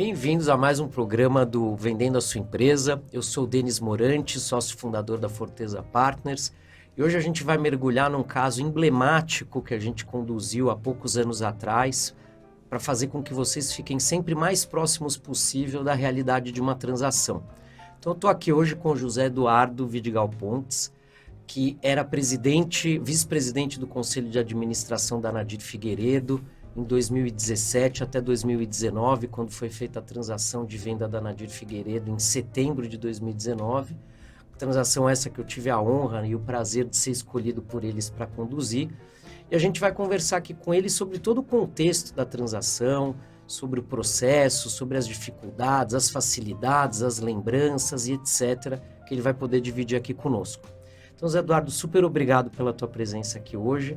Bem-vindos a mais um programa do Vendendo a Sua Empresa. Eu sou o Denis Morante, sócio fundador da Forteza Partners. E hoje a gente vai mergulhar num caso emblemático que a gente conduziu há poucos anos atrás para fazer com que vocês fiquem sempre mais próximos possível da realidade de uma transação. Então eu estou aqui hoje com o José Eduardo Vidigal Pontes, que era vice-presidente do Conselho de Administração da Nadir Figueiredo, em 2017 até 2019, quando foi feita a transação de venda da Nadir Figueiredo em setembro de 2019. Transação essa que eu tive a honra e o prazer de ser escolhido por eles para conduzir. E a gente vai conversar aqui com ele sobre todo o contexto da transação, sobre o processo, sobre as dificuldades, as facilidades, as lembranças e etc., que ele vai poder dividir aqui conosco. Então, Zé Eduardo, super obrigado pela tua presença aqui hoje.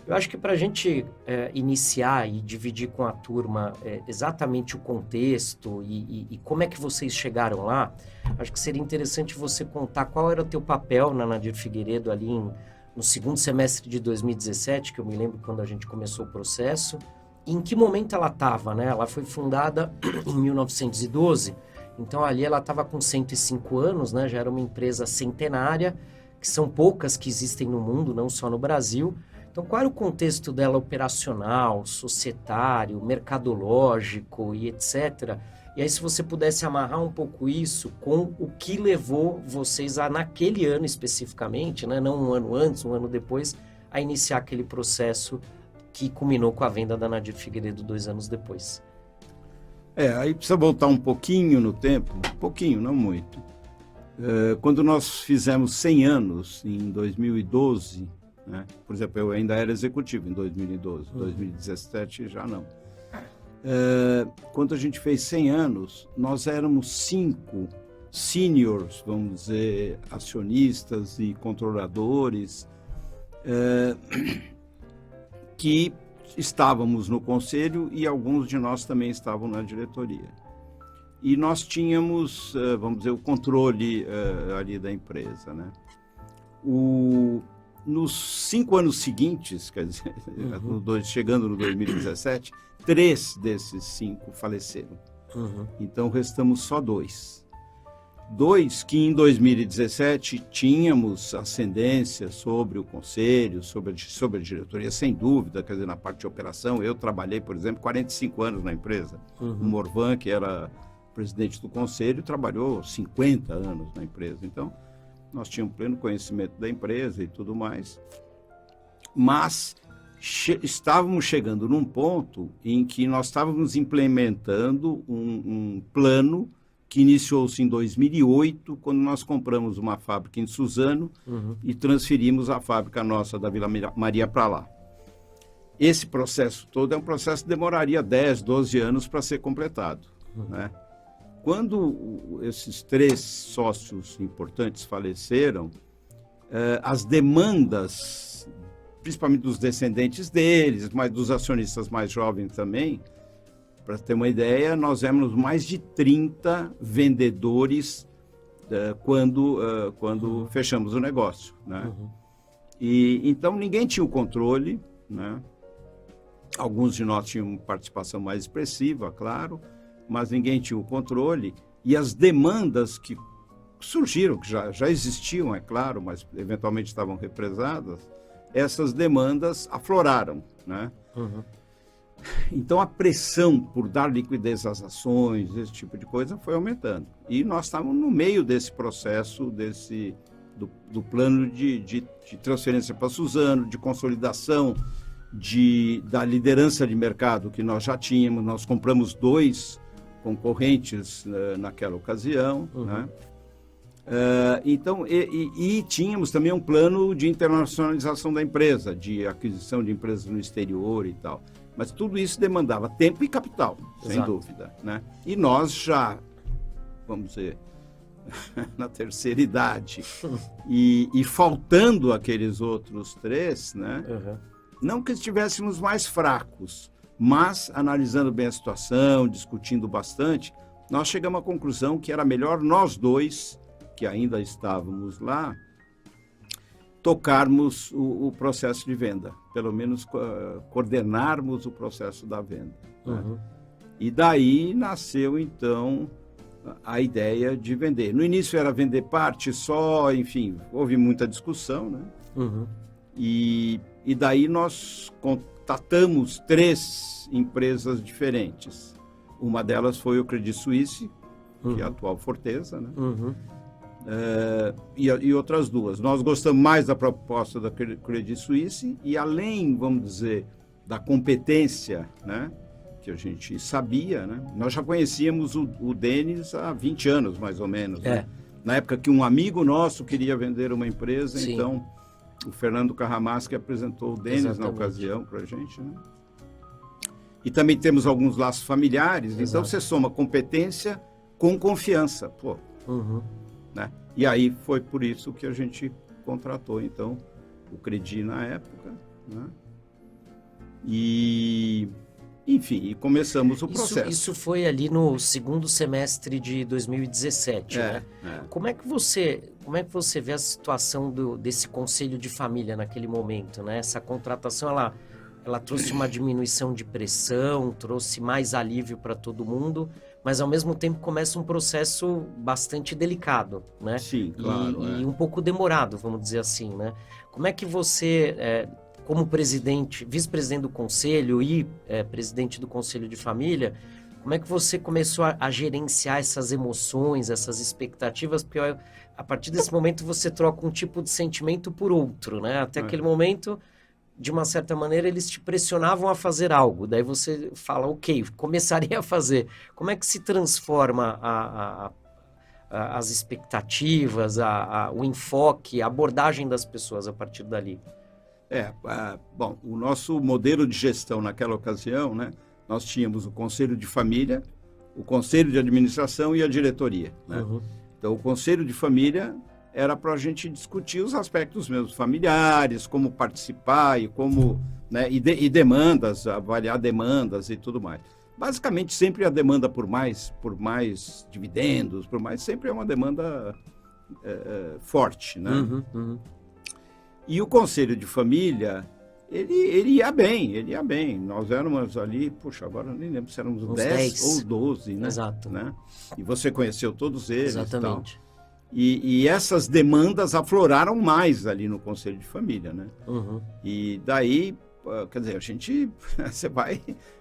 Eu acho que para a gente iniciar e dividir com a turma exatamente o contexto e como é que vocês chegaram lá, acho que seria interessante você contar qual era o teu papel na Nadir Figueiredo ali no segundo semestre de 2017, que eu me lembro quando a gente começou o processo, e em que momento ela estava, né? Ela foi fundada em 1912, então ali ela estava com 105 anos, né? Já era uma empresa centenária, que são poucas que existem no mundo, não só no Brasil. Então, qual era o contexto dela operacional, societário, mercadológico e etc. E aí, se você pudesse amarrar um pouco isso com o que levou vocês a, naquele ano especificamente, né, não um ano antes, um ano depois, a iniciar aquele processo que culminou com a venda da Nadir Figueiredo 2 anos depois. Aí precisa voltar um pouquinho no tempo, pouquinho, não muito. Quando nós fizemos 100 anos, em 2012... né? Por exemplo, eu ainda era executivo em 2012, 2017 já não. Quando a gente fez 100 anos, nós éramos 5 seniors, vamos dizer, acionistas e controladores, que estávamos no conselho e alguns de nós também estavam na diretoria. E nós tínhamos, vamos dizer, o controle ali da empresa, né? Nos 5 anos seguintes, quer dizer, chegando no 2017, 3 desses 5 faleceram. Então, restamos só 2. 2 que em 2017 tínhamos ascendência sobre o conselho, sobre a diretoria, sem dúvida, quer dizer, na parte de operação. Eu trabalhei, por exemplo, 45 anos na empresa. O Morvan, que era presidente do conselho, trabalhou 50 anos na empresa. Então, nós tínhamos pleno conhecimento da empresa e tudo mais, mas estávamos chegando num ponto em que nós estávamos implementando um plano que iniciou-se em 2008, quando nós compramos uma fábrica em Suzano e transferimos a fábrica nossa da Vila Maria para lá. Esse processo todo é um processo que demoraria 10, 12 anos para ser completado, né? Quando esses 3 sócios importantes faleceram, as demandas, principalmente dos descendentes deles, mas dos acionistas mais jovens também, para ter uma ideia, nós éramos mais de 30 vendedores quando fechamos o negócio, né? E então ninguém tinha o controle, né? Alguns de nós tinham participação mais expressiva, claro, mas ninguém tinha o controle, e as demandas que surgiram, que já existiam, é claro, mas eventualmente estavam represadas, essas demandas afloraram, né? Então a pressão por dar liquidez às ações, esse tipo de coisa, foi aumentando. E nós estávamos no meio desse processo, do plano de transferência para Suzano, de consolidação da liderança de mercado que nós já tínhamos. Nós compramos 2 concorrentes naquela ocasião, né? Então, e tínhamos também um plano de internacionalização da empresa, de aquisição de empresas no exterior e tal. Mas tudo isso demandava tempo e capital, sem dúvida, né? E nós já, vamos dizer, na terceira idade, e faltando aqueles outros 3, né? Não que estivéssemos mais fracos, mas, analisando bem a situação, discutindo bastante, nós chegamos à conclusão que era melhor nós 2, que ainda estávamos lá, tocarmos o processo de venda, pelo menos coordenarmos o processo da venda, né? E daí nasceu, então, a ideia de vender. No início era vender parte só, enfim, houve muita discussão, né? Uhum. E daí nós contatamos 3 empresas diferentes. Uma delas foi o Credit Suisse, que é a atual Forteza, né? Uhum. E outras 2. Nós gostamos mais da proposta da Credit Suisse e além, vamos dizer, da competência, né, que a gente sabia, né? Nós já conhecíamos o Denis há 20 anos, mais ou menos. Né? Na época que um amigo nosso queria vender uma empresa, Sim. Então o Fernando Carramaschi apresentou o Denis Exatamente. na ocasião para a gente, né? E também temos alguns laços familiares, Exato. Então você soma competência com confiança, pô. Uhum. Né? E aí foi por isso que a gente contratou, então, o Credi na época, né? E, enfim, e começamos o processo. Isso foi ali no segundo semestre de 2017, né? Como é que você vê a situação desse conselho de família naquele momento, né? Essa contratação, ela trouxe uma diminuição de pressão, trouxe mais alívio para todo mundo, mas ao mesmo tempo começa um processo bastante delicado, né? Sim, claro. E um pouco demorado, vamos dizer assim, né? Como é que você, como presidente, vice-presidente do conselho e presidente do conselho de família, como é que você começou a gerenciar essas emoções, essas expectativas? Porque a partir desse momento você troca um tipo de sentimento por outro, né? Até aquele momento, de uma certa maneira, eles te pressionavam a fazer algo. Daí você fala, ok, começaria a fazer. Como é que se transforma as expectativas, o enfoque, a abordagem das pessoas a partir dali? Bom, o nosso modelo de gestão naquela ocasião, né? Nós tínhamos o Conselho de Família, o Conselho de Administração e a diretoria, né? Uhum. Então, o Conselho de Família era para a gente discutir os aspectos mesmo familiares, como participar e como, né, e demandas, avaliar demandas e tudo mais. Basicamente, sempre a demanda por mais dividendos, sempre é uma demanda forte, né? Uhum, uhum. E o Conselho de Família, ele ia bem. Nós éramos ali, agora nem lembro se éramos 10 ou 12, né? Exato. Né? E você conheceu todos eles. Exatamente. E essas demandas afloraram mais ali no Conselho de Família, né? Uhum. E daí, quer dizer, você vai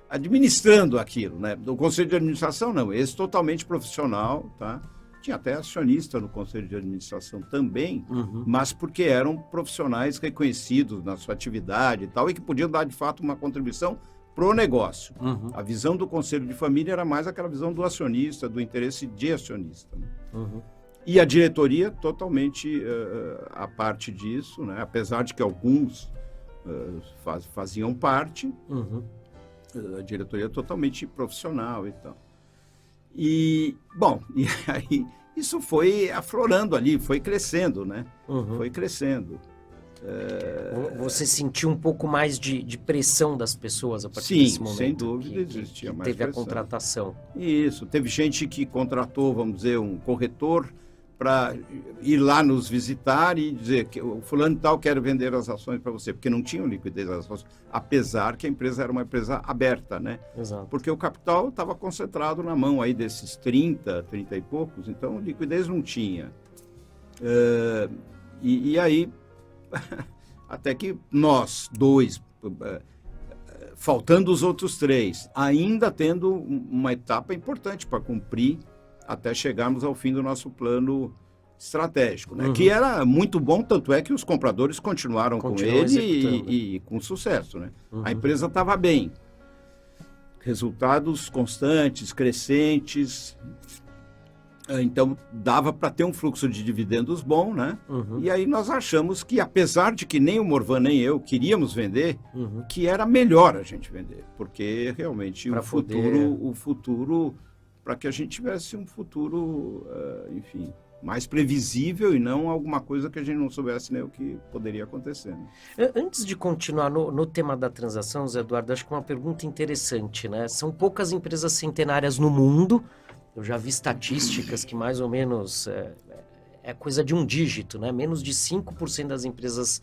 administrando aquilo, né? Do Conselho de Administração, não, esse totalmente profissional, tá? Tinha até acionista no Conselho de Administração também, mas porque eram profissionais reconhecidos na sua atividade e tal, e que podiam dar, de fato, uma contribuição pro negócio. Uhum. A visão do Conselho de Família era mais aquela visão do acionista, do interesse de acionista, né? Uhum. E a diretoria totalmente a parte disso, né? Apesar de que alguns faziam parte, a diretoria totalmente profissional e tal. E, bom, e aí isso foi aflorando ali, foi crescendo, né? Foi crescendo. Você sentiu um pouco mais de pressão das pessoas a partir desse momento? Sim, sem dúvida existia mais teve pressão. A contratação. Isso, teve gente que contratou, vamos dizer, um corretor para ir lá nos visitar e dizer que o fulano tal quer vender as ações para você, porque não tinham liquidez das ações, apesar que a empresa era uma empresa aberta, né? Exato. Porque o capital estava concentrado na mão aí desses 30 e poucos, então liquidez não tinha. E aí, até que nós dois, faltando os outros 3, ainda tendo uma etapa importante para cumprir, até chegarmos ao fim do nosso plano estratégico, né? Que era muito bom, tanto é que os compradores continuaram com ele e com sucesso, né? A empresa estava bem. Resultados constantes, crescentes. Então, dava para ter um fluxo de dividendos bom, né? E aí nós achamos que, apesar de que nem o Morvan nem eu queríamos vender, que era melhor a gente vender, porque realmente o futuro para que a gente tivesse um futuro, enfim, mais previsível e não alguma coisa que a gente não soubesse nem o que poderia acontecer. Né? Antes de continuar no tema da transação, Zé Eduardo, acho que uma pergunta interessante, né? São poucas empresas centenárias no mundo, eu já vi estatísticas que mais ou menos é coisa de um dígito, né? Menos de 5% das empresas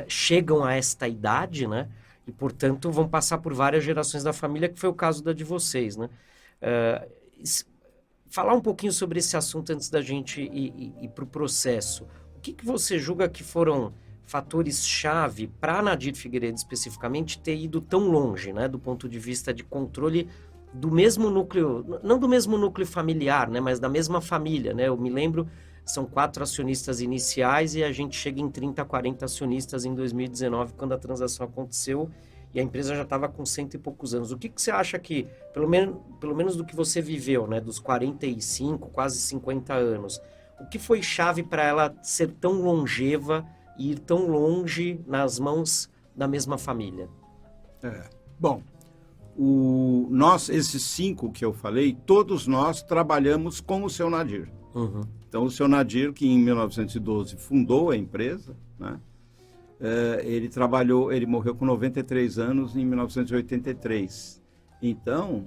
chegam a esta idade, né? e, portanto, vão passar por várias gerações da família, que foi o caso da de vocês, né? Falar um pouquinho sobre esse assunto antes da gente ir para o processo. O que você julga que foram fatores-chave para a Nadir Figueiredo especificamente ter ido tão longe, né, do ponto de vista de controle do mesmo núcleo, não do mesmo núcleo familiar, né, mas da mesma família, né? Eu me lembro, são 4 acionistas iniciais e a gente chega em 30, 40 acionistas em 2019, quando a transação aconteceu, e a empresa já estava com 100 e poucos anos. O que você acha que, pelo menos do que você viveu, né, dos 45, quase 50 anos, o que foi chave para ela ser tão longeva e ir tão longe nas mãos da mesma família? Bom, esses 5 que eu falei, todos nós trabalhamos com o seu Nadir. Uhum. Então, o seu Nadir, que em 1912 fundou a empresa, né? Ele morreu com 93 anos em 1983. Então,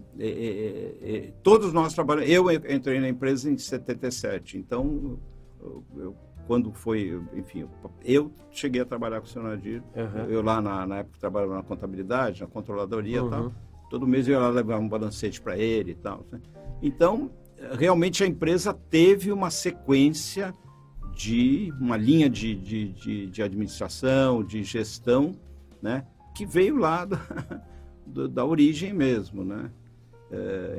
todos nós trabalhamos. Eu entrei na empresa em 77. Então, eu cheguei a trabalhar com o seu Nadir. Uhum. Eu lá na época trabalhava na contabilidade, na controladoria e tal. Uhum. Todo mês eu ia lá levar um balancete para ele e tal. Então, realmente a empresa teve uma sequência uma linha de administração, de gestão, né, que veio lá da origem mesmo, né?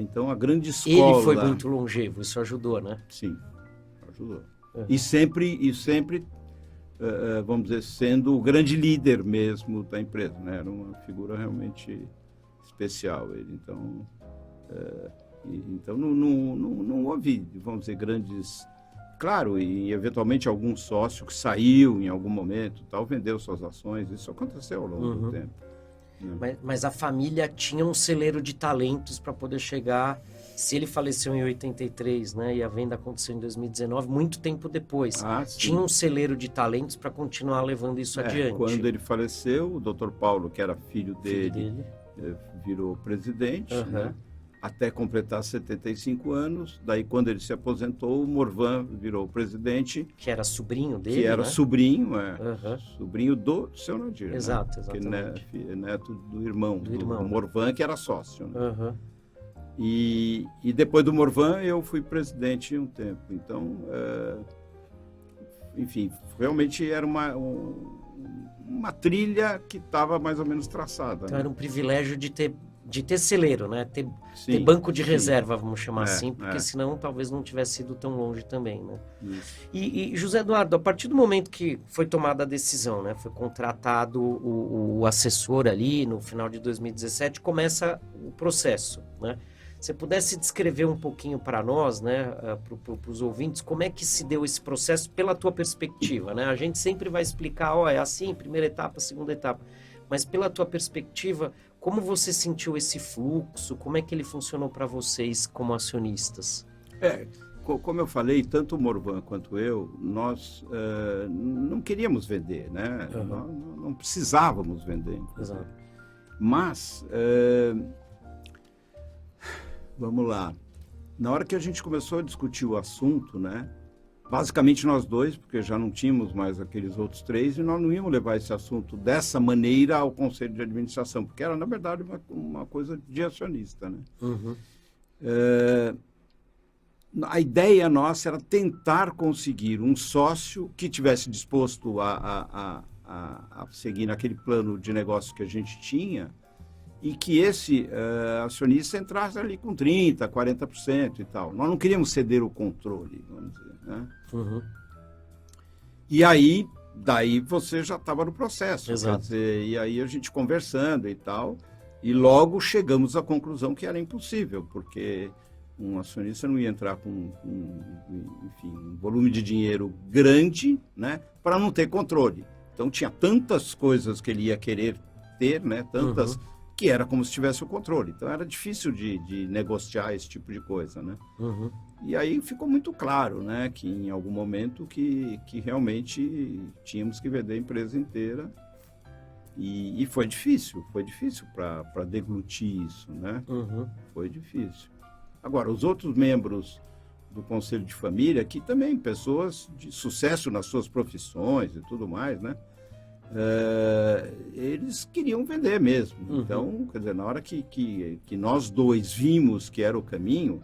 Então, a grande escola... Ele foi muito longevo, isso ajudou, né? Sim, ajudou. Uhum. E sempre vamos dizer, sendo o grande líder mesmo da empresa, né? Era uma figura realmente especial ele. Então, não houve, vamos dizer, grandes... Claro, e eventualmente algum sócio que saiu em algum momento, tal, vendeu suas ações, isso aconteceu ao longo do tempo. Né? Mas a família tinha um celeiro de talentos para poder chegar. Se ele faleceu em 83, né, e a venda aconteceu em 2019, muito tempo depois, tinha um celeiro de talentos para continuar levando isso adiante. Quando ele faleceu, o Dr. Paulo, que era filho dele. Virou presidente, uhum. né? Até completar 75 anos. Daí, quando ele se aposentou, o Morvan virou presidente. Que era sobrinho dele, que era, né? Sobrinho, uhum. Sobrinho do seu Nadir. Exato, né? exatamente. Que é neto do irmão, do irmão. Morvan, que era sócio. Né? Uhum. E depois do Morvan, eu fui presidente um tempo. Então, enfim, realmente era uma trilha que estava mais ou menos traçada. Então, né? era um privilégio de ter celeiro, né? Ter Sim, banco de sim. reserva, vamos chamar assim, porque senão talvez não tivesse ido tão longe também, né? Isso. E José Eduardo, a partir do momento que foi tomada a decisão, né? Foi contratado o assessor ali no final de 2017, começa o processo, né? Se você pudesse descrever um pouquinho para nós, né, para os ouvintes, como é que se deu esse processo pela tua perspectiva, né? A gente sempre vai explicar, é assim, primeira etapa, segunda etapa, mas pela tua perspectiva, como você sentiu esse fluxo? Como é que ele funcionou para vocês como acionistas? Como eu falei, tanto o Morvan quanto eu, nós não queríamos vender, né? Uhum. Nós não precisávamos vender. Exato. Mas, vamos lá, na hora que a gente começou a discutir o assunto, né? Basicamente nós dois, porque já não tínhamos mais aqueles outros 3, e nós não íamos levar esse assunto dessa maneira ao Conselho de Administração, porque era, na verdade, uma coisa de acionista, né? Uhum. A ideia nossa era tentar conseguir um sócio que tivesse disposto a seguir naquele plano de negócio que a gente tinha e que esse acionista entrasse ali com 30%, 40% e tal. Nós não queríamos ceder o controle, vamos dizer, né? Uhum. E aí, daí você já estava no processo. Exato. Quer dizer, e aí a gente conversando e tal, e logo chegamos à conclusão que era impossível, porque um acionista não ia entrar com enfim, um volume de dinheiro grande, né, para não ter controle. Então tinha tantas coisas que ele ia querer ter, né, tantas, que era como se tivesse o controle. Então era difícil de negociar esse tipo de coisa, né? Uhum. E aí ficou muito claro, né, que em algum momento que realmente tínhamos que vender a empresa inteira. E foi difícil para deglutir isso, né? Uhum. Foi difícil. Agora, os outros membros do Conselho de Família, que também pessoas de sucesso nas suas profissões e tudo mais, né? eles queriam vender mesmo. Então, quer dizer, na hora que nós dois vimos que era o caminho,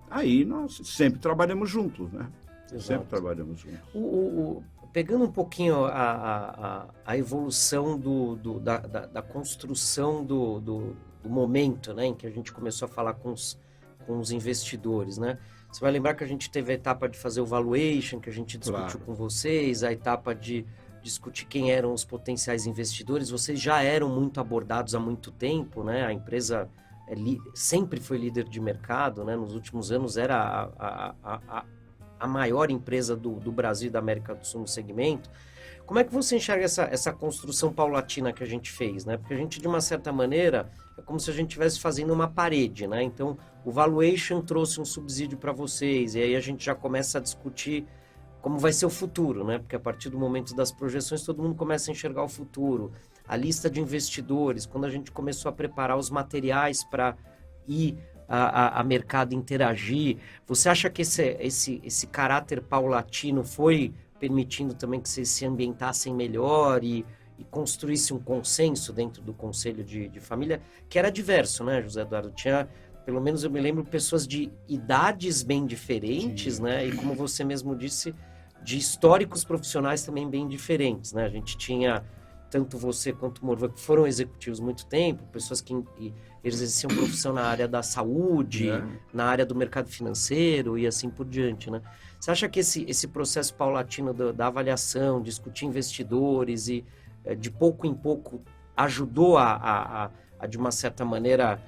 aí nós sempre trabalhamos juntos, né? Exato. Sempre trabalhamos juntos. Pegando um pouquinho a evolução da construção do momento, né, em que a gente começou a falar com os investidores, né? Você vai lembrar que a gente teve a etapa de fazer o valuation, que a gente discutiu com vocês, a etapa de discutir quem eram os potenciais investidores. Vocês já eram muito abordados há muito tempo, né? A empresa sempre foi líder de mercado, né? Nos últimos anos era a maior empresa do Brasil e da América do Sul no segmento. Como é que você enxerga essa construção paulatina que a gente fez, né? Porque a gente, de uma certa maneira, é como se a gente estivesse fazendo uma parede, né? Então, o valuation trouxe um subsídio para vocês, e aí a gente já começa a discutir como vai ser o futuro, né? Porque a partir do momento das projeções, todo mundo começa a enxergar o futuro. A lista de investidores, quando a gente começou a preparar os materiais para ir a mercado interagir, você acha que esse caráter paulatino foi permitindo também que vocês se ambientassem melhor e construísse um consenso dentro do conselho de família, que era diverso, né, José Eduardo? Tinha, pelo menos eu me lembro, pessoas de idades bem diferentes, né? E como você mesmo disse, de históricos profissionais também bem diferentes, né? A gente tinha, tanto você quanto o Morvan, que foram executivos muito tempo, pessoas que exerciam profissão na área da saúde, na área do mercado financeiro e assim por diante, né? Você acha que esse processo paulatino da avaliação, discutir investidores e de pouco em pouco ajudou a de uma certa maneira,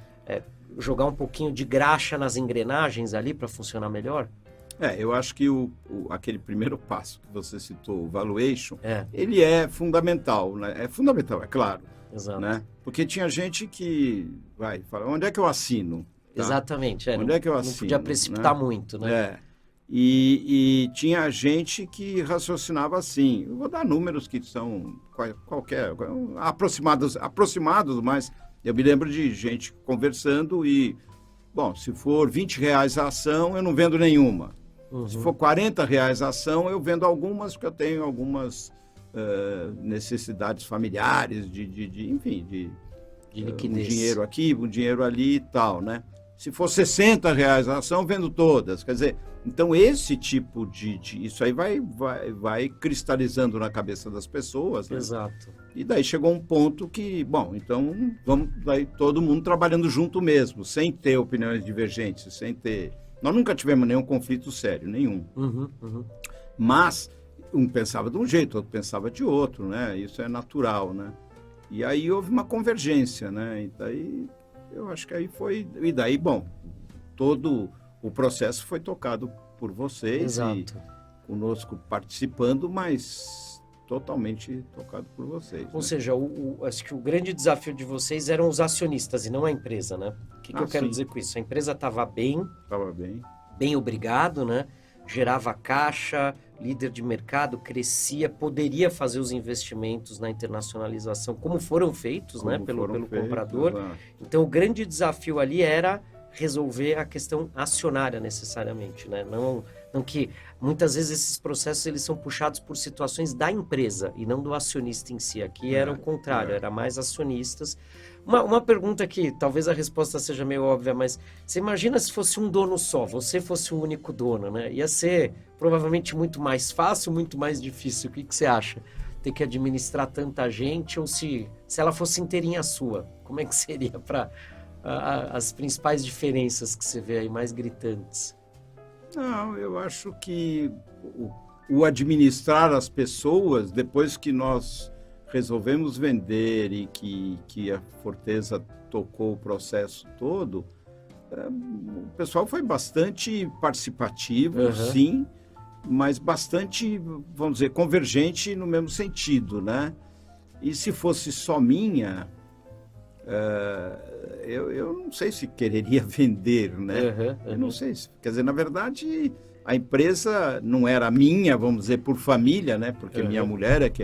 jogar um pouquinho de graxa nas engrenagens ali para funcionar melhor? Eu acho que aquele primeiro passo que você citou, o valuation, ele é fundamental, né? É fundamental, é claro. Exato. Né? Porque tinha gente que fala, onde é que eu assino? Tá? Exatamente. Onde é que eu assino? Não podia precipitar, né? Muito, né? E tinha gente que raciocinava assim, eu vou dar números que são aproximados, mas eu me lembro de gente conversando e, bom, se for R$20 a ação, eu não vendo nenhuma. Se for R$40 a ação, eu vendo algumas, porque eu tenho algumas necessidades familiares, enfim, de liquidez. Um dinheiro aqui, um dinheiro ali e tal, né? Se for R$60 a ação, vendo todas. Quer dizer, então esse tipo isso aí vai cristalizando na cabeça das pessoas, né? Exato. E daí chegou um ponto que, bom, então vamos daí todo mundo trabalhando junto mesmo, sem ter opiniões divergentes, sem ter... Nós nunca tivemos nenhum conflito sério, nenhum. Mas um pensava de um jeito, outro pensava de outro, né? Isso é natural, né? E aí houve uma convergência, né? E daí eu acho que aí foi... E daí, bom, todo o processo foi tocado por vocês. Exato. E conosco participando, mas totalmente tocado por vocês. Ou seja, acho que o grande desafio de vocês eram os acionistas e não a empresa, né? O que eu quero dizer com isso? A empresa estava bem. Estava bem. Bem obrigado, né? Gerava caixa, líder de mercado, crescia, poderia fazer os investimentos na internacionalização, como foram feitos, né? Pelo comprador. Então, o grande desafio ali era resolver a questão acionária necessariamente, né? Não que muitas vezes esses processos eles são puxados por situações da empresa e não do acionista em si. Aqui era o contrário, era mais acionistas. Uma pergunta que talvez a resposta seja meio óbvia, mas você imagina se fosse um dono só, você fosse o único dono, né? Ia ser provavelmente muito mais fácil, muito mais difícil. O que você acha? Ter que administrar tanta gente ou se ela fosse inteirinha sua? Como é que seria para as principais diferenças que você vê aí mais gritantes? Não, eu acho que o administrar as pessoas, depois que nós resolvemos vender e que a Forteza tocou o processo todo, o pessoal foi bastante participativo, sim, mas bastante, vamos dizer, convergente no mesmo sentido, né? E se fosse só minha, eu não sei se quereria vender, né? Eu não sei. Quer dizer, na verdade, a empresa não era minha, vamos dizer, por família, né? Porque minha mulher que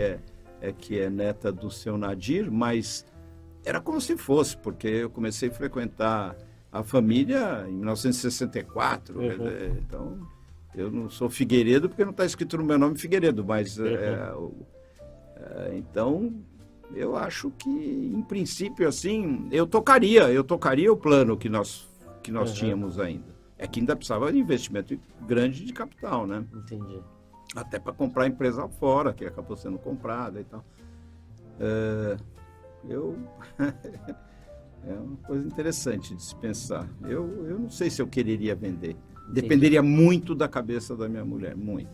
é neta do seu Nadir, mas era como se fosse, porque eu comecei a frequentar a família em 1964. Então, eu não sou Figueiredo, porque não está escrito no meu nome Figueiredo, mas Então, eu acho que, em princípio, assim, eu tocaria o plano que nós tínhamos ainda. É que ainda precisava de investimento grande de capital, né? Entendi. Até para comprar a empresa fora, que acabou sendo comprada e tal. É uma coisa interessante de se pensar. Eu não sei se eu quereria vender. Dependeria muito da cabeça da minha mulher, muito.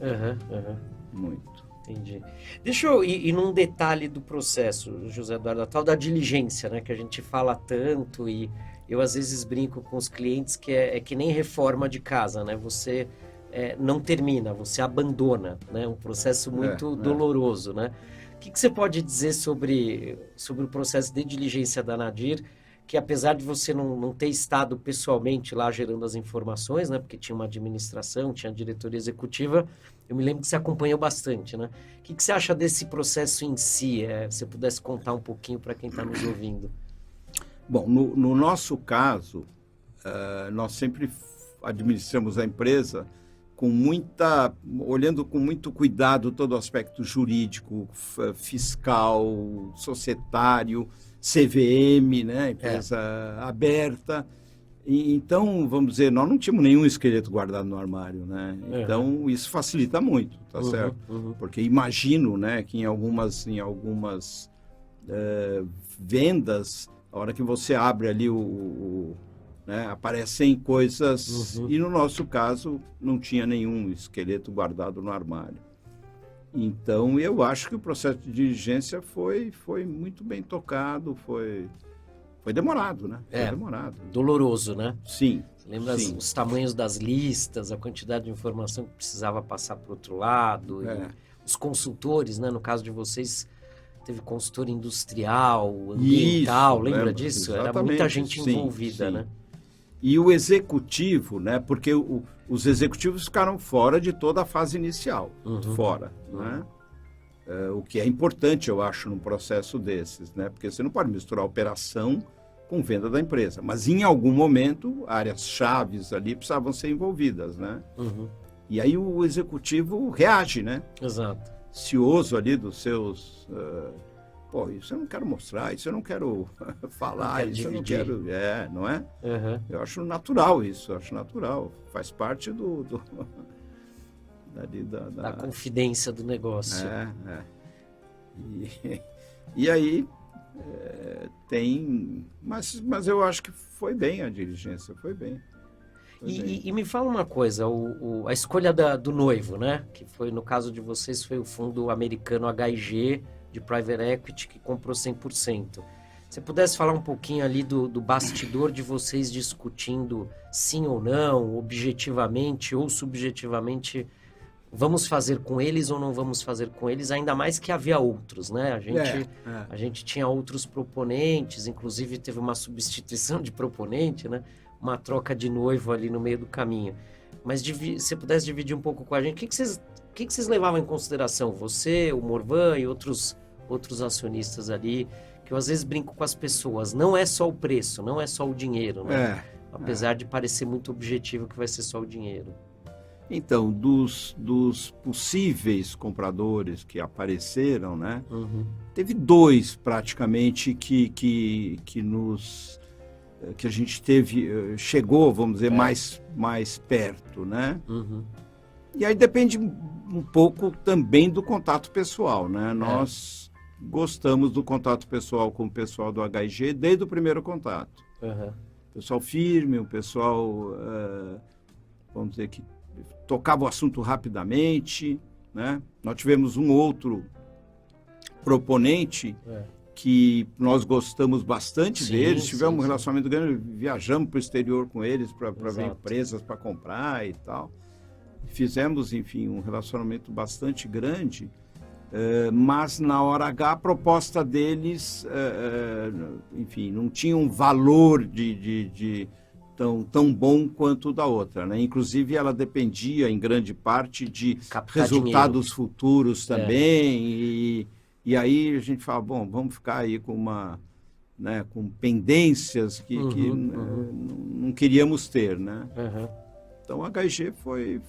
Muito. Entendi. Deixa eu ir num detalhe do processo, José Eduardo, a tal da diligência, né, que a gente fala tanto, e eu às vezes brinco com os clientes que é que nem reforma de casa, né? Você não termina, você abandona, né? Um processo muito doloroso, né? O que você pode dizer sobre o processo de diligência da Nadir, que apesar de você não ter estado pessoalmente lá gerando as informações, né? Porque tinha uma administração, tinha diretoria executiva, eu me lembro que você acompanhou bastante, né? O que você acha desse processo em si? Se você pudesse contar um pouquinho para quem está nos ouvindo. Bom, no nosso caso, nós sempre administramos a empresa olhando com muito cuidado todo o aspecto jurídico, fiscal, societário, CVM, né? Empresa aberta. Então, vamos dizer, nós não tínhamos nenhum esqueleto guardado no armário, né? Então, isso facilita muito, tá certo? Porque imagino, né, que em algumas vendas, a hora que você abre ali né, aparecem coisas, e no nosso caso não tinha nenhum esqueleto guardado no armário. Então, eu acho que o processo de diligência foi muito bem tocado, foi demorado, né? Foi demorado. Doloroso, né? Sim. Você lembra os tamanhos das listas, a quantidade de informação que precisava passar para o outro lado, e os consultores, né? No caso de vocês, teve consultor industrial, ambiental, lembra disso? Exatamente. Era muita gente envolvida, né? E o executivo, né? Porque os executivos ficaram fora de toda a fase inicial, fora, né? O que é importante, eu acho, num processo desses, né? Porque você não pode misturar operação com venda da empresa, mas em algum momento áreas chaves ali precisavam ser envolvidas, né? E aí o executivo reage, né? Exato. Cioso ali dos seus... isso eu não quero mostrar, isso eu não quero falar, isso dividir. Eu não quero... não é? Eu acho natural isso, faz parte da confidência do negócio. E aí tem... Mas eu acho que foi bem a diligência, foi bem. E me fala uma coisa, a escolha do noivo, né? Que foi, no caso de vocês, foi o fundo americano HIG de Private Equity que comprou 100%. Se pudesse falar um pouquinho ali do bastidor de vocês discutindo sim ou não, objetivamente ou subjetivamente, vamos fazer com eles ou não vamos fazer com eles, ainda mais que havia outros, né? A gente tinha outros proponentes, inclusive teve uma substituição de proponente, né? Uma troca de noivo ali no meio do caminho. Mas se você pudesse dividir um pouco com a gente, o que vocês levavam em consideração? Você, o Morvan e outros acionistas ali, que eu às vezes brinco com as pessoas, não é só o preço, não é só o dinheiro, né? Apesar de parecer muito objetivo que vai ser só o dinheiro. Então, dos possíveis compradores que apareceram, né? Teve dois praticamente que a gente chegou, vamos dizer, mais perto, né? E aí depende um pouco também do contato pessoal, né? Nós gostamos do contato pessoal com o pessoal do HIG desde o primeiro contato. Pessoal firme, o pessoal, vamos dizer, que tocava o assunto rapidamente, né? Nós tivemos um outro proponente que nós gostamos bastante deles, tivemos um relacionamento grande, viajamos para o exterior com eles para ver empresas para comprar e tal. Fizemos, enfim, um relacionamento bastante grande, mas na hora H a proposta deles, enfim, não tinha um valor tão bom quanto o da outra, né? Inclusive ela dependia em grande parte de resultados futuros também, e aí a gente fala, bom, vamos ficar aí com com pendências que não queríamos ter, né? Então a HIG foi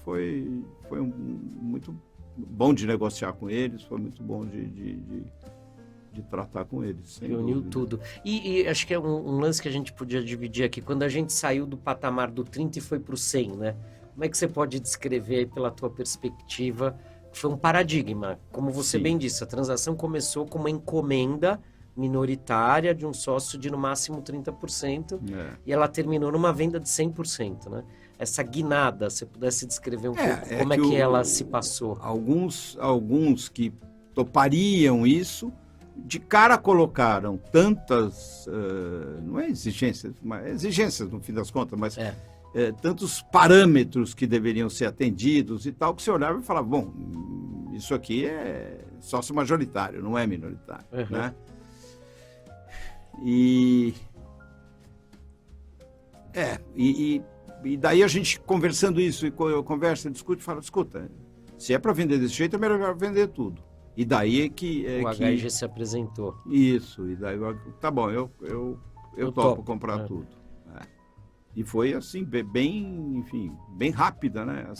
muito bom de negociar com eles, foi muito bom de tratar com eles. Sem Reuniu dúvida. tudo. E acho que é um lance que a gente podia dividir aqui. Quando a gente saiu do patamar do 30 e foi para o 100, né? Como é que você pode descrever aí, pela tua perspectiva? Foi um paradigma. Como você Sim. bem disse, a transação começou com uma encomenda minoritária de um sócio de no máximo 30%, e ela terminou numa venda de 100%, né? Essa guinada, se você pudesse descrever um pouco como é que ela se passou. Alguns que topariam isso, de cara colocaram tantas, não é exigências, mas exigências no fim das contas, mas tantos parâmetros que deveriam ser atendidos e tal, que você olhava e falava, bom, isso aqui é sócio majoritário, não é minoritário, né? E daí a gente conversando isso, e conversa, discute, fala, escuta, se é para vender desse jeito, é melhor vender tudo. E daí é que... o HG se apresentou. Isso, e daí, tá bom, eu topo comprar tudo. E foi assim, bem, enfim, bem rápida, né?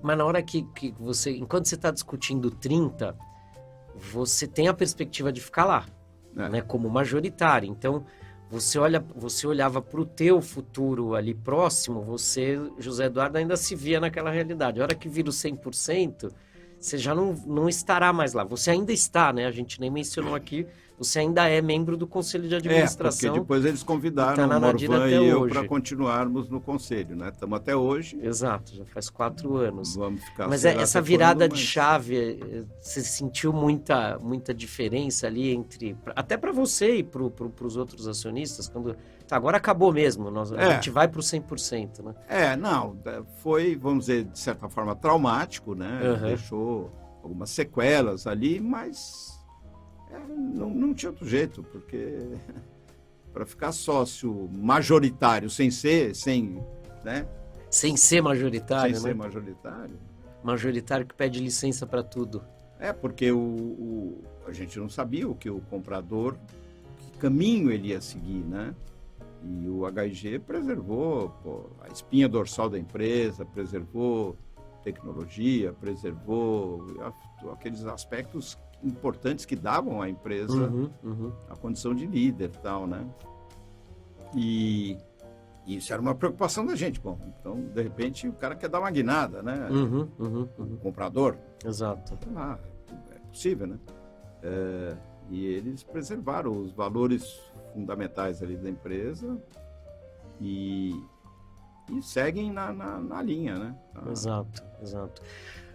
Mas na hora que você, enquanto você está discutindo 30, você tem a perspectiva de ficar lá, né? Como majoritário. Então, você olhava para o teu futuro ali próximo, você, José Eduardo, ainda se via naquela realidade. A hora que vira o 100%, você já não estará mais lá. Você ainda está, né? A gente nem mencionou aqui, você ainda é membro do Conselho de Administração. Porque depois eles convidaram tá o Morvan e eu hoje. para continuarmos no Conselho, né? Estamos até hoje. Exato, já faz 4 anos. Vamos ficar. Mas essa virada de chave, você sentiu muita diferença ali entre... Até para você e para os outros acionistas, quando... Tá, agora acabou mesmo, a gente vai para o 100%, né? Não, foi, vamos dizer, de certa forma, traumático, né? Deixou algumas sequelas ali, mas não tinha outro jeito, porque para ficar sócio majoritário sem ser majoritário, né? Ser majoritário. Majoritário que pede licença para tudo. Porque a gente não sabia o que o comprador, que caminho ele ia seguir, né? E o HG preservou a espinha dorsal da empresa, preservou tecnologia, preservou aqueles aspectos importantes que davam à empresa a condição de líder e tal, né? E isso era uma preocupação da gente. Bom, então, de repente, o cara quer dar uma guinada, né? O comprador. Exato. É possível, né? E eles preservaram os valores fundamentais ali da empresa e seguem na linha, né? Exato.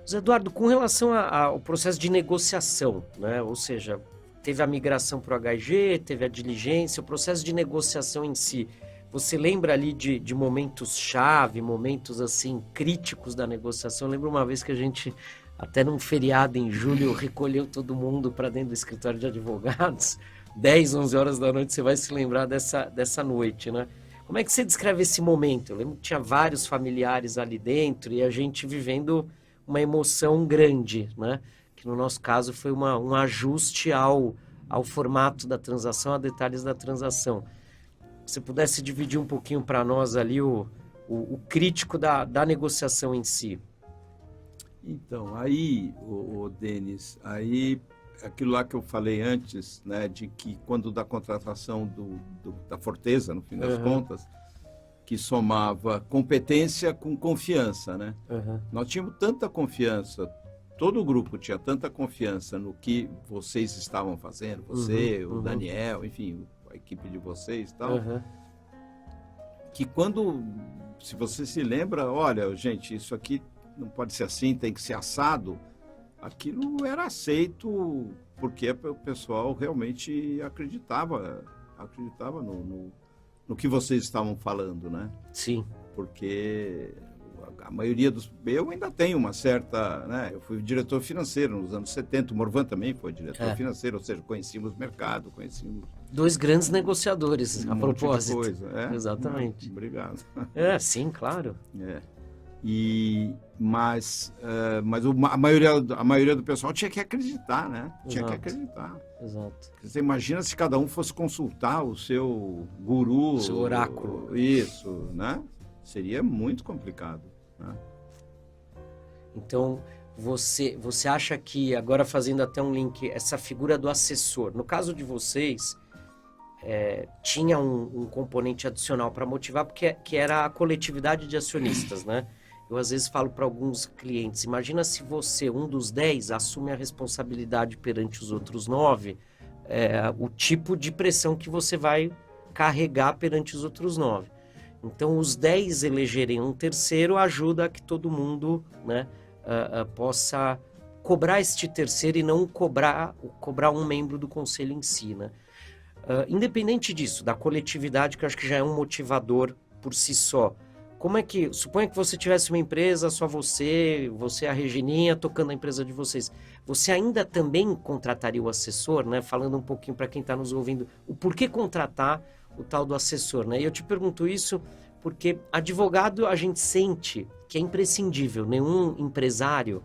José Eduardo, com relação ao processo de negociação, né? Ou seja, teve a migração para o HG, teve a diligência, o processo de negociação em si, você lembra ali de momentos-chave, momentos assim críticos da negociação? Eu lembro uma vez que a gente, até num feriado em julho, recolheu todo mundo para dentro do escritório de advogados, 10, 11 horas da noite, você vai se lembrar dessa noite, né? Como é que você descreve esse momento? Eu lembro que tinha vários familiares ali dentro e a gente vivendo uma emoção grande, né? Que no nosso caso foi um ajuste ao formato da transação, a detalhes da transação. Se você pudesse dividir um pouquinho para nós ali o crítico da negociação em si. Então, aí, Denis, aí aquilo lá que eu falei antes, né, de que quando da contratação da Forteza, no fim das contas, que somava competência com confiança, né? Nós tínhamos tanta confiança, todo o grupo tinha tanta confiança no que vocês estavam fazendo, você, o Daniel, enfim, a equipe de vocês e tal, que se você se lembra, olha, gente, isso aqui não pode ser assim, tem que ser assado, aquilo era aceito porque o pessoal realmente acreditava no que vocês estavam falando, né? Sim. Porque a maioria eu ainda tenho uma certa, né? Eu fui diretor financeiro nos anos 70, o Morvan também foi diretor financeiro, ou seja, conhecíamos o mercado, conhecíamos... 2 grandes negociadores, a propósito. Coisa. Exatamente. Obrigado. Sim, claro. Mas a maioria do pessoal tinha que acreditar, né? Tinha que acreditar. Exato. Você imagina se cada um fosse consultar o seu guru... O seu oráculo. Isso, né? Seria muito complicado, né? Então, você acha que, agora fazendo até um link, essa figura do assessor, no caso de vocês, tinha um componente adicional para motivar, porque que era a coletividade de acionistas, né? Eu às vezes falo para alguns clientes, imagina se você, um dos 10, assume a responsabilidade perante os outros 9, o tipo de pressão que você vai carregar perante os outros 9. Então, os 10 elegerem um terceiro ajuda a que todo mundo, né, possa cobrar este terceiro e não cobrar um membro do conselho em si, né? Independente disso, da coletividade, que eu acho que já é um motivador por si só. Como é que, suponha que você tivesse uma empresa, só você e a Regininha tocando a empresa de vocês. Você ainda também contrataria o assessor, né? Falando um pouquinho para quem está nos ouvindo, o porquê contratar o tal do assessor, né? E eu te pergunto isso porque advogado a gente sente que é imprescindível. Nenhum empresário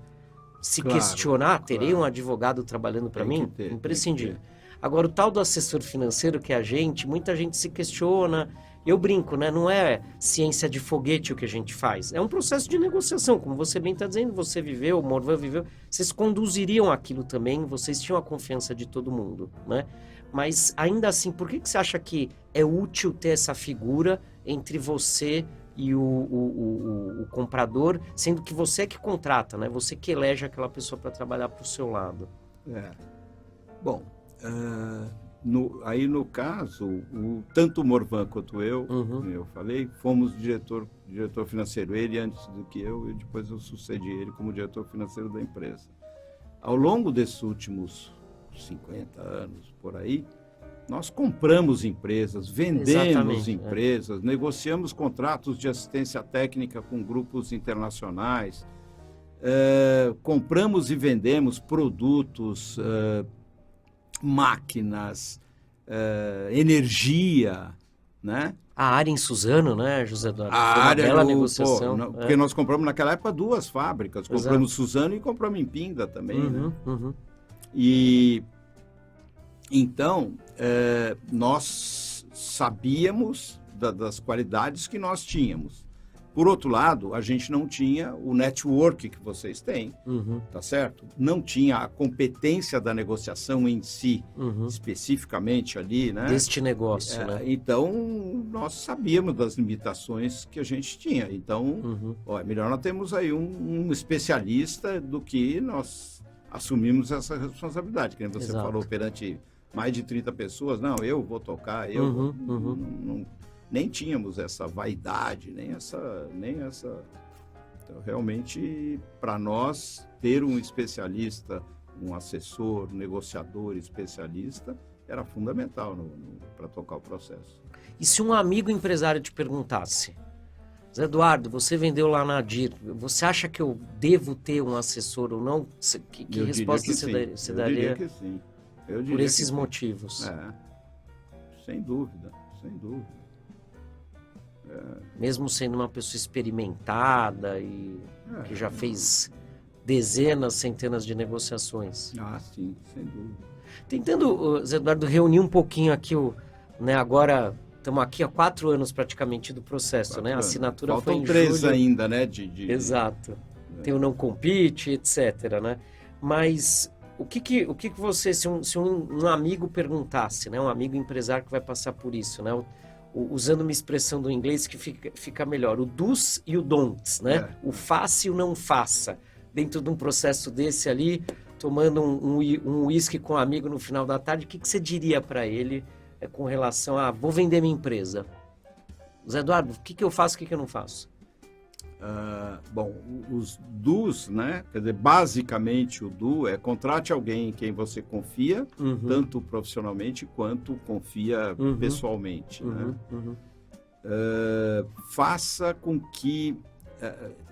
se questionar, terei um advogado trabalhando para mim? Imprescindível. Agora, o tal do assessor financeiro que é a gente, muita gente se questiona. Eu brinco, né? Não é ciência de foguete o que a gente faz. É um processo de negociação, como você bem está dizendo. Você viveu, o Morvan viveu. Vocês conduziriam aquilo também, vocês tinham a confiança de todo mundo, né? Mas, ainda assim, por que você acha que é útil ter essa figura entre você e o comprador, sendo que você é que contrata, né? Você que elege aquela pessoa para trabalhar para o seu lado. Bom, aí no caso, tanto o Morvan quanto eu, como eu falei, fomos diretor financeiro. Ele antes do que eu, e depois eu sucedi ele como diretor financeiro da empresa. Ao longo desses últimos 50 anos, por aí, nós compramos empresas, vendemos empresas, negociamos contratos de assistência técnica com grupos internacionais, compramos e vendemos produtos, máquinas, energia, né? A área em Suzano, né, José Eduardo? A área bela negociação. porque nós compramos naquela época 2 fábricas. Compramos Suzano e compramos em Pinda também, né? E então nós sabíamos das qualidades que nós tínhamos. Por outro lado, a gente não tinha o network que vocês têm, tá certo? Não tinha a competência da negociação em si, especificamente ali, né? Deste negócio, né? Então, nós sabíamos das limitações que a gente tinha. Então, é melhor nós termos aí um especialista do que nós assumimos essa responsabilidade. Que você falou perante mais de 30 pessoas, não, eu vou tocar, nem tínhamos essa vaidade, nem essa. Então, realmente, para nós, ter um especialista, um assessor, um negociador especialista, era fundamental para tocar o processo. E se um amigo empresário te perguntasse, Zé Eduardo, você vendeu lá na ADIR, você acha que eu devo ter um assessor ou não? Que resposta você daria? Eu diria que sim. Por esses motivos. Sem dúvida, sem dúvida. Mesmo sendo uma pessoa experimentada e que já fez dezenas, centenas de negociações. Sim, sem dúvida. Tentando, Zé Eduardo, reunir um pouquinho aqui, né, agora estamos aqui há 4 anos praticamente do processo, né? A assinatura Faltam foi em 3 julho. ainda, né? Exato. Tem o não compete, etc, né? Mas o que você, se um amigo perguntasse, né? Um amigo empresário que vai passar por isso, né? Usando uma expressão do inglês que fica melhor, o do's e o don'ts, né? O faça e o não faça. Dentro de um processo desse ali, tomando um uísque com um amigo no final da tarde, o que você diria para ele com relação a vou vender minha empresa? Zé Eduardo, o que eu faço, o que eu não faço? Bom, os do's, né? Quer dizer, basicamente o do é contrate alguém em quem você confia, tanto profissionalmente quanto confia pessoalmente, né? Faça com que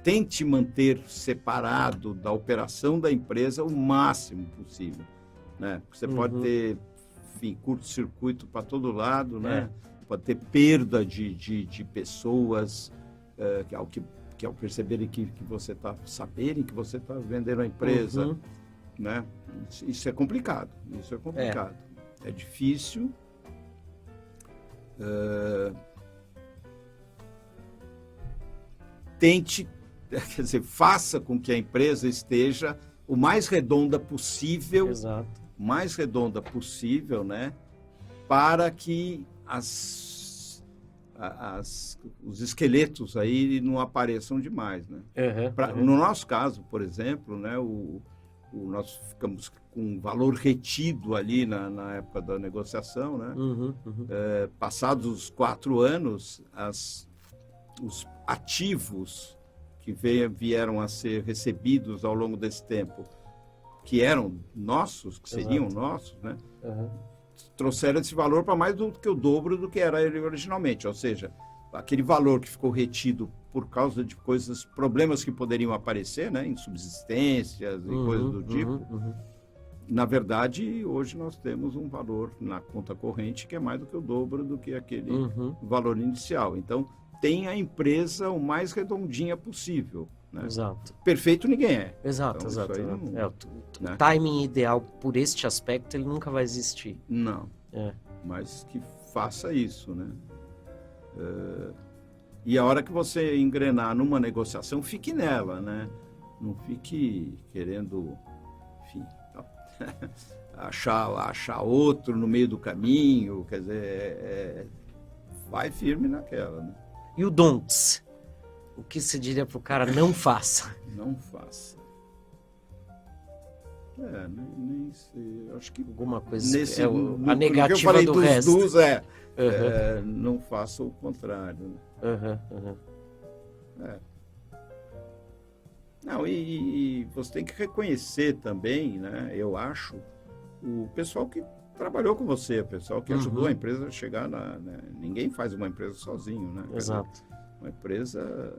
tente manter separado da operação da empresa o máximo possível, né? Porque você pode ter, enfim, curto-circuito para todo lado, né? Pode ter perda de pessoas, que ao perceberem que você está, saberem que você está vendendo a empresa, né? Isso é complicado, é difícil. Tente quer dizer, faça com que a empresa esteja o mais redonda possível, Exato. mais redonda possível, né? Para que os esqueletos aí não apareçam demais, né? No nosso caso, por exemplo, né, nós ficamos com um valor retido ali na época da negociação, né? Passados os 4 anos, os ativos que vieram a ser recebidos ao longo desse tempo, que eram nossos, que seriam nossos, né? Trouxeram esse valor para mais do que o dobro do que era ele originalmente. Ou seja, aquele valor que ficou retido por causa de problemas que poderiam aparecer, né? Insubsistências e coisas do tipo. Na verdade, hoje nós temos um valor na conta corrente que é mais do que o dobro do que aquele valor inicial. Então, tem a empresa o mais redondinha possível, né? Exato. Perfeito ninguém é. Exato, então, exato. Né? O timing ideal por este aspecto, ele nunca vai existir. Não. Mas que faça isso, né? E a hora que você engrenar numa negociação, fique nela, né? Não fique querendo, enfim, achar outro no meio do caminho, quer dizer, vai firme naquela, né? E o don'ts? O que você diria para o cara não faça? Não faça. Nem sei. Acho que alguma coisa a negativa do resto. Não faça o contrário. Não, e você tem que reconhecer também, né? Eu acho, o pessoal que trabalhou com você, o pessoal que ajudou a empresa a chegar né? Ninguém faz uma empresa sozinho, né? Exato. Uma empresa...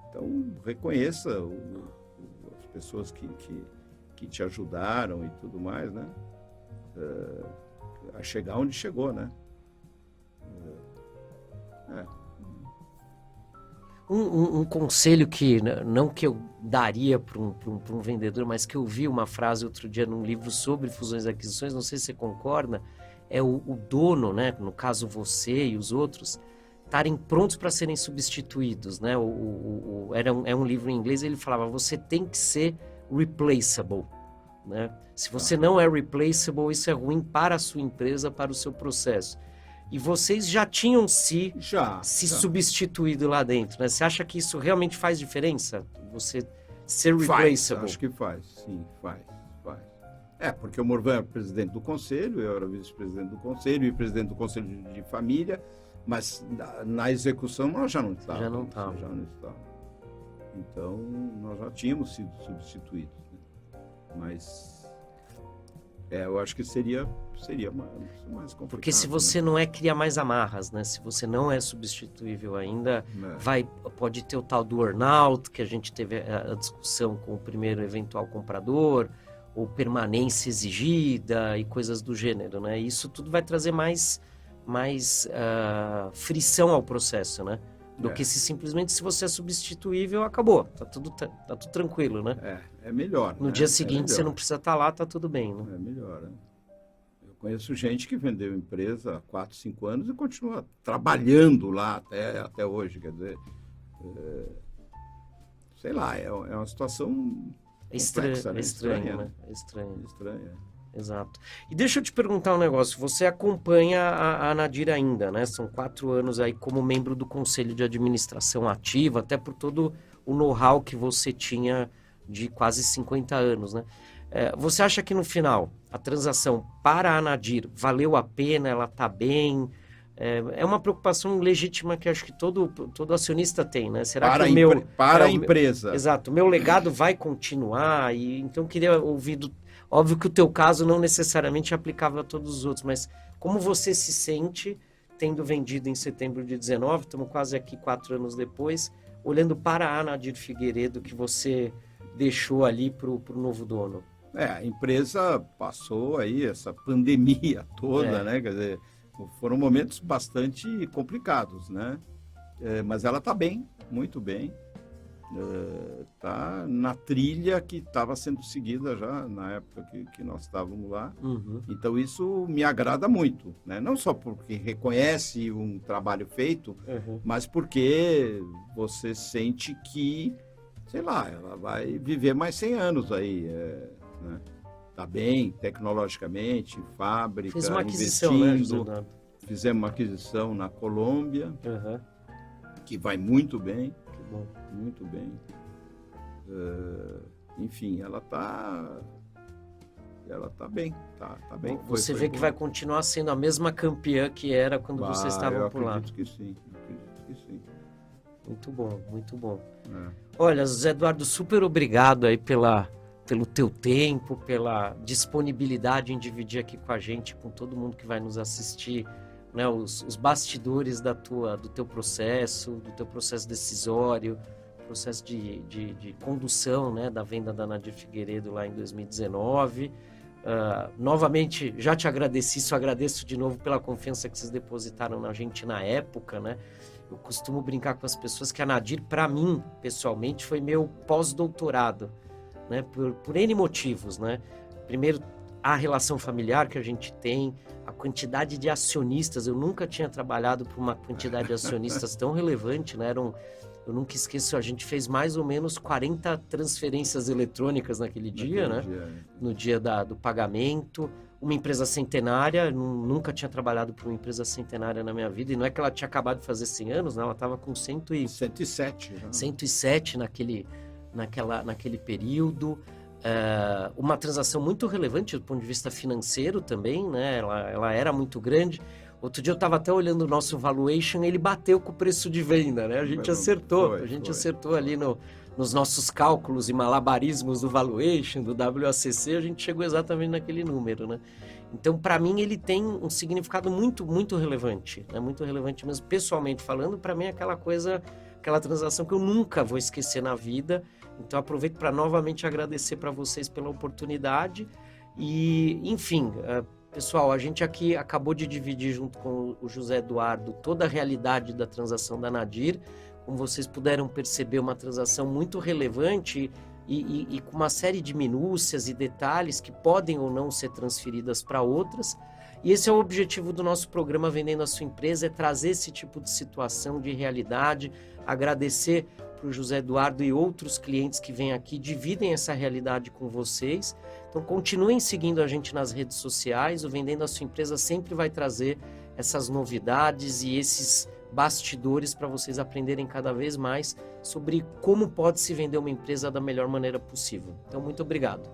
Então, reconheça as pessoas que te ajudaram e tudo mais, né? A chegar onde chegou, né? Um conselho que, não que eu daria para um vendedor, mas que eu vi uma frase outro dia num livro sobre fusões e aquisições, não sei se você concorda, é o dono, né? No caso você e os outros, estarem prontos para serem substituídos, né? É um livro em inglês, ele falava, você tem que ser replaceable, né? Se você não é replaceable, isso é ruim para a sua empresa, para o seu processo. E vocês já tinham se substituído lá dentro, né? Você acha que isso realmente faz diferença? Você ser replaceable? Acho que faz, sim, faz. Porque o Morvan era presidente do conselho, eu era vice-presidente do conselho e presidente do conselho de família, mas na execução nós já não estávamos. Já não estávamos. Então, nós já tínhamos sido substituídos, né? Mas eu acho que seria mais complicado. Porque se você não cria mais amarras, né? Se você não é substituível ainda, pode ter o tal do earnout, que a gente teve a discussão com o primeiro eventual comprador, ou permanência exigida e coisas do gênero, né? Isso tudo vai trazer mais frição ao processo, né? Do que se você é substituível, acabou. Tá tudo tranquilo, né? É melhor. No dia seguinte, você não precisa estar lá, tá tudo bem, né? É melhor, né? Eu conheço gente que vendeu empresa há 4, 5 anos e continua trabalhando lá até hoje. Quer dizer, sei lá, é uma situação complexa, né? Estranho, né? Estranho. Exato. E deixa eu te perguntar um negócio. Você acompanha a Anadir ainda, né? São 4 anos aí como membro do Conselho de Administração ativa, até por todo o know-how que você tinha de quase 50 anos, né? Você acha que no final a transação para a Anadir valeu a pena? Ela está bem? É uma preocupação legítima que acho que todo acionista tem, né? Será para que a empresa? Exato. O meu legado vai continuar? E então eu queria ouvir Óbvio que o teu caso não necessariamente é aplicável a todos os outros, mas como você se sente tendo vendido em setembro de 19, estamos quase aqui 4 anos depois, olhando para a Anadir Figueiredo que você deixou ali para o novo dono? A empresa passou aí essa pandemia toda, né? Quer dizer, foram momentos bastante complicados, né? Mas ela está bem, muito bem. Está na trilha que estava sendo seguida já na época que nós estávamos lá. Então isso me agrada muito, né? Não só porque reconhece um trabalho feito, mas porque você sente que sei lá, ela vai viver mais 100 anos aí, né? Tá bem, tecnologicamente, fábrica, Fez uma aquisição, né, José investindo. Eduardo? Fizemos uma aquisição na Colômbia, Aham, que vai muito bem, que bom. muito bem. Enfim, ela tá bem, tá bem. Você Foi vê que bom. vai continuar sendo a mesma campeã que era quando vocês estavam por lá. Eu acredito que sim, Muito bom, muito bom. É. Olha, José Eduardo, super obrigado aí pelo teu tempo, pela disponibilidade em dividir aqui com a gente, com todo mundo que vai nos assistir, né, os bastidores do teu processo decisório, processo de condução, né, da venda da Nadir Figueiredo lá em 2019. Novamente, já te agradeci, só agradeço de novo pela confiança que vocês depositaram na gente na época, né? Eu costumo brincar com as pessoas que a Nadir, para mim, pessoalmente, foi meu pós-doutorado, né? Por N motivos, né? Primeiro, a relação familiar que a gente tem, a quantidade de acionistas. Eu nunca tinha trabalhado para uma quantidade de acionistas tão relevante, né? Eu nunca esqueço, a gente fez mais ou menos 40 transferências eletrônicas naquele dia, né? No dia do pagamento. Uma empresa centenária, nunca tinha trabalhado para uma empresa centenária na minha vida, e não é que ela tinha acabado de fazer 100 anos, né? Ela estava com 107. Né? 107 naquele período. Uma transação muito relevante do ponto de vista financeiro também, né? Ela era muito grande. Outro dia eu estava até olhando o nosso valuation, ele bateu com o preço de venda, né? A gente acertou, acertou ali nos nossos cálculos e malabarismos do valuation, do WACC, a gente chegou exatamente naquele número, né? Então, para mim, ele tem um significado muito, muito relevante, né? Muito relevante mesmo, pessoalmente falando, para mim é aquela transação que eu nunca vou esquecer na vida. Então, aproveito para novamente agradecer para vocês pela oportunidade e, enfim... Pessoal, a gente aqui acabou de dividir junto com o José Eduardo toda a realidade da transação da Nadir. Como vocês puderam perceber, uma transação muito relevante e com uma série de minúcias e detalhes que podem ou não ser transferidas para outras. E esse é o objetivo do nosso programa Vendendo a Sua Empresa, é trazer esse tipo de situação, de realidade, agradecer para o José Eduardo e outros clientes que vêm aqui, dividem essa realidade com vocês. Então, continuem seguindo a gente nas redes sociais. O Vendendo a Sua Empresa sempre vai trazer essas novidades e esses bastidores para vocês aprenderem cada vez mais sobre como pode se vender uma empresa da melhor maneira possível. Então, muito obrigado.